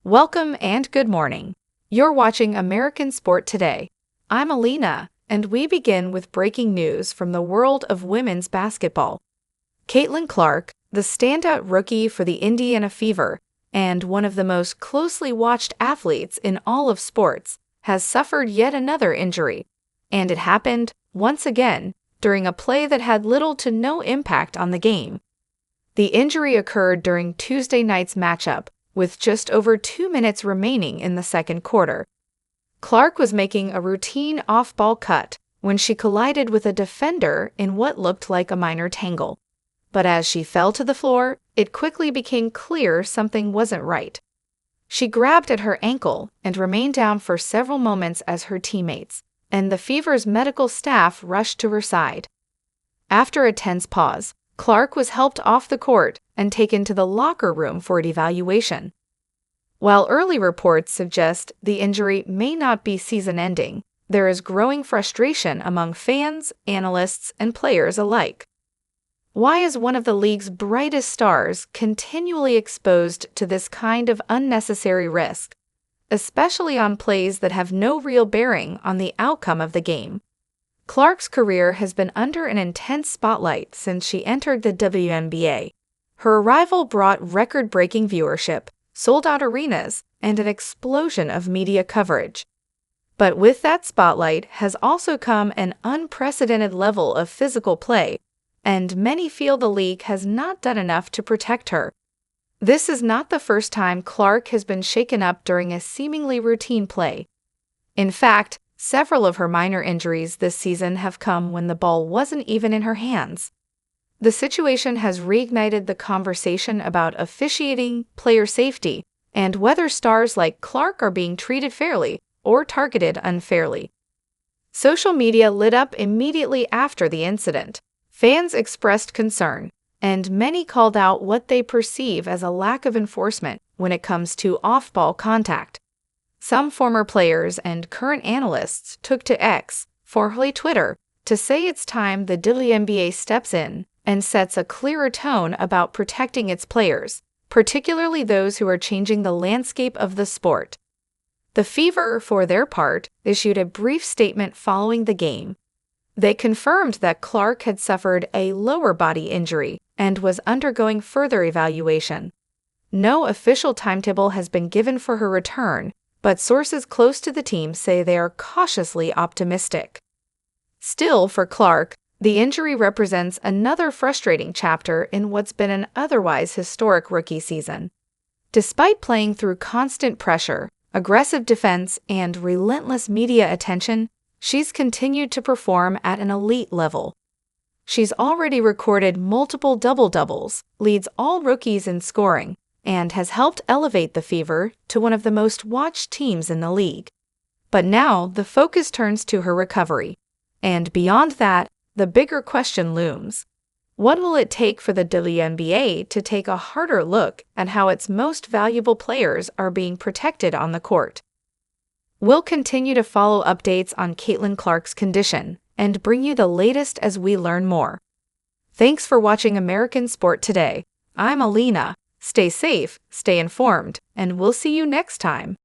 Welcome and good morning. You're watching American Sport Today. I'm Alina, and we begin with breaking news from the world of women's basketball. Caitlin Clark, the standout rookie for the Indiana Fever and one of the most closely watched athletes in all of sports, has suffered yet another injury. And it happened, once again, during a play that had little to no impact on the game. The injury occurred during Tuesday night's matchup, with just over 2 minutes remaining in the second quarter. Clark was making a routine off-ball cut when she collided with a defender in what looked like a minor tangle. But as she fell to the floor, it quickly became clear something wasn't right. She grabbed at her ankle and remained down for several moments as her teammates and the Fever's medical staff rushed to her side. After a tense pause, Clark was helped off the court and taken to the locker room for an evaluation. While early reports suggest the injury may not be season-ending, there is growing frustration among fans, analysts, and players alike. Why is one of the league's brightest stars continually exposed to this kind of unnecessary risk, especially on plays that have no real bearing on the outcome of the game? Clark's career has been under an intense spotlight since she entered the WNBA. Her arrival brought record-breaking viewership, sold-out arenas, and an explosion of media coverage. But with that spotlight has also come an unprecedented level of physical play, and many feel the league has not done enough to protect her. This is not the first time Clark has been shaken up during a seemingly routine play. In fact, several of her minor injuries this season have come when the ball wasn't even in her hands. The situation has reignited the conversation about officiating, player safety, and whether stars like Clark are being treated fairly or targeted unfairly. Social media lit up immediately after the incident. Fans expressed concern, and many called out what they perceive as a lack of enforcement when it comes to off-ball contact. Some former players and current analysts took to X, formerly Twitter, to say it's time the WNBA steps in and sets a clearer tone about protecting its players, particularly those who are changing the landscape of the sport. The Fever, for their part, issued a brief statement following the game. They confirmed that Clark had suffered a lower body injury and was undergoing further evaluation. No official timetable has been given for her return, but sources close to the team say they are cautiously optimistic. Still, for Clark, the injury represents another frustrating chapter in what's been an otherwise historic rookie season. Despite playing through constant pressure, aggressive defense, and relentless media attention, she's continued to perform at an elite level. She's already recorded multiple double-doubles, leads all rookies in scoring, and has helped elevate the Fever to one of the most watched teams in the league. But now the focus turns to her recovery. And beyond that, the bigger question looms. What will it take for the WNBA to take a harder look at how its most valuable players are being protected on the court? We'll continue to follow updates on Caitlin Clark's condition and bring you the latest as we learn more. Thanks for watching American Sport Today. I'm Alina. Stay safe, stay informed, and we'll see you next time.